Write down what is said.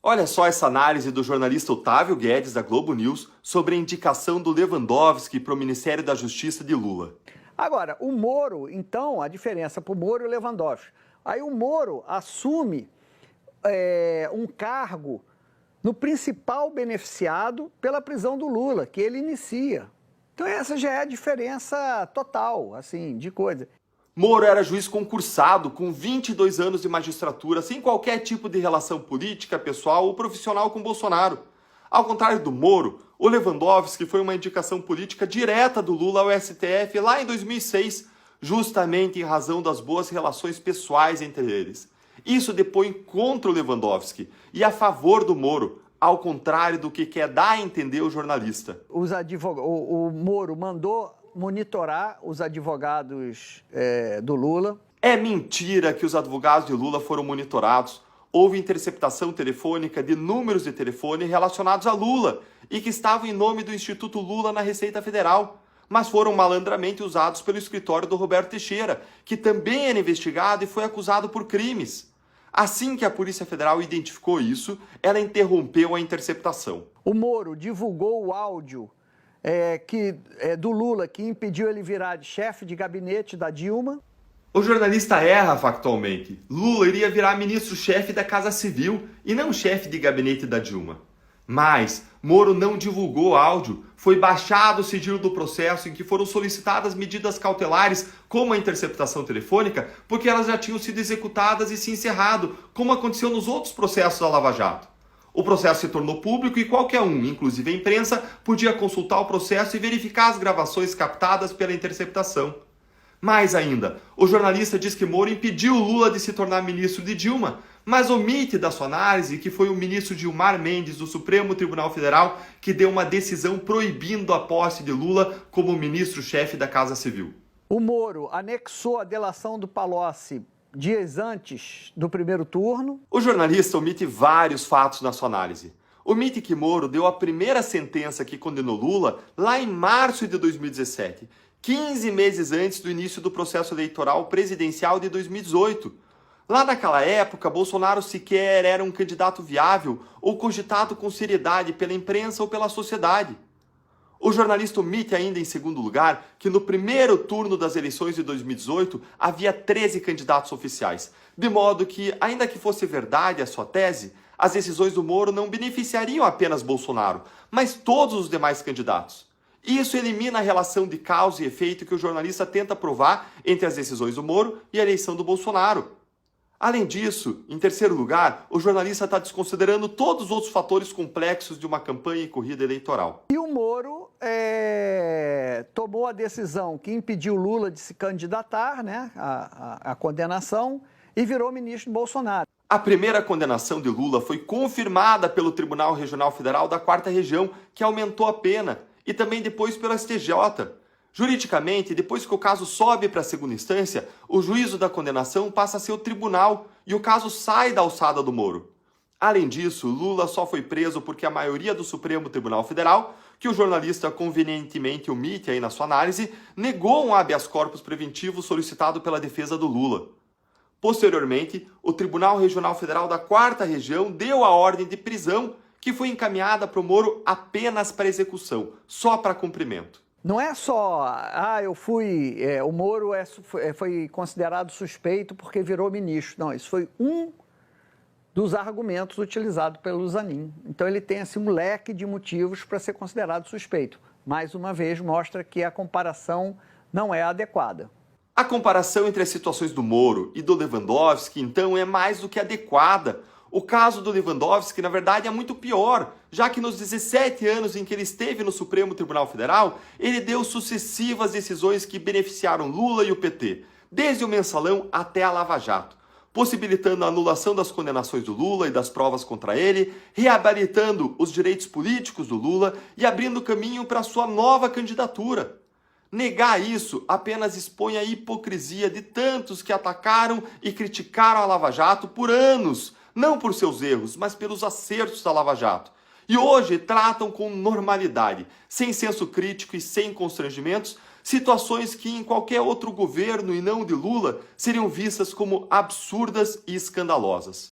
Olha só essa análise do jornalista Otávio Guedes, da Globo News, sobre a indicação do Lewandowski para o Ministério da Justiça de Lula. Agora, o Moro, então, a diferença para o Moro e o Lewandowski. Aí o Moro assume um cargo no principal beneficiado pela prisão do Lula, que ele inicia. Então essa já é a diferença total, assim, de coisa. Moro era juiz concursado, com 22 anos de magistratura, sem qualquer tipo de relação política, pessoal ou profissional com Bolsonaro. Ao contrário do Moro, o Lewandowski foi uma indicação política direta do Lula ao STF lá em 2006, justamente em razão das boas relações pessoais entre eles. Isso depõe contra o Lewandowski e a favor do Moro, ao contrário do que quer dar a entender o jornalista. O Moro mandou monitorar os advogados do Lula. É mentira que os advogados de Lula foram monitorados. Houve interceptação telefônica de números de telefone relacionados a Lula e que estavam em nome do Instituto Lula na Receita Federal, mas foram malandramente usados pelo escritório do Roberto Teixeira, que também era investigado e foi acusado por crimes. Assim que a Polícia Federal identificou isso, ela interrompeu a interceptação. O Moro divulgou o áudio do Lula que impediu ele virar chefe de gabinete da Dilma. O jornalista erra factualmente. Lula iria virar ministro-chefe da Casa Civil e não chefe de gabinete da Dilma. Mas Moro não divulgou o áudio. Foi baixado o sigilo do processo em que foram solicitadas medidas cautelares, como a interceptação telefônica, porque elas já tinham sido executadas e se encerrado, como aconteceu nos outros processos da Lava Jato. O processo se tornou público e qualquer um, inclusive a imprensa, podia consultar o processo e verificar as gravações captadas pela interceptação. Mais ainda, o jornalista diz que Moro impediu Lula de se tornar ministro de Dilma, mas omite da sua análise que foi o ministro Gilmar Mendes, do Supremo Tribunal Federal, que deu uma decisão proibindo a posse de Lula como ministro-chefe da Casa Civil. O Moro anexou a delação do Palocci dias antes do primeiro turno. O jornalista omite vários fatos na sua análise. Omite que Moro deu a primeira sentença que condenou Lula lá em março de 2017, 15 meses antes do início do processo eleitoral presidencial de 2018. Lá naquela época, Bolsonaro sequer era um candidato viável ou cogitado com seriedade pela imprensa ou pela sociedade. O jornalista omite ainda, em segundo lugar, que no primeiro turno das eleições de 2018 havia 13 candidatos oficiais, de modo que, ainda que fosse verdade a sua tese, as decisões do Moro não beneficiariam apenas Bolsonaro, mas todos os demais candidatos. Isso elimina a relação de causa e efeito que o jornalista tenta provar entre as decisões do Moro e a eleição do Bolsonaro. Além disso, em terceiro lugar, o jornalista está desconsiderando todos os outros fatores complexos de uma campanha e corrida eleitoral. E o Moro tomou a decisão que impediu Lula de se candidatar, né, a condenação, e virou ministro de Bolsonaro. A primeira condenação de Lula foi confirmada pelo Tribunal Regional Federal da 4ª Região, que aumentou a pena, e também depois pelo STJ. Juridicamente, depois que o caso sobe para a segunda instância, o juízo da condenação passa a ser o tribunal e o caso sai da alçada do Moro. Além disso, Lula só foi preso porque a maioria do Supremo Tribunal Federal, que o jornalista convenientemente omite aí na sua análise, negou um habeas corpus preventivo solicitado pela defesa do Lula. Posteriormente, o Tribunal Regional Federal da 4ª Região deu a ordem de prisão, que foi encaminhada para o Moro apenas para execução, só para cumprimento. Não é só, o Moro foi considerado suspeito porque virou ministro. Não, isso foi um dos argumentos utilizados pelo Zanin. Então ele tem assim, um leque de motivos para ser considerado suspeito. Mais uma vez, mostra que a comparação não é adequada. A comparação entre as situações do Moro e do Lewandowski, então, é mais do que adequada. O caso do Lewandowski, na verdade, é muito pior, já que nos 17 anos em que ele esteve no Supremo Tribunal Federal, ele deu sucessivas decisões que beneficiaram Lula e o PT, desde o Mensalão até a Lava Jato, possibilitando a anulação das condenações do Lula e das provas contra ele, reabilitando os direitos políticos do Lula e abrindo caminho para sua nova candidatura. Negar isso apenas expõe a hipocrisia de tantos que atacaram e criticaram a Lava Jato por anos, não por seus erros, mas pelos acertos da Lava Jato. E hoje tratam com normalidade, sem senso crítico e sem constrangimentos, situações que em qualquer outro governo e não de Lula seriam vistas como absurdas e escandalosas.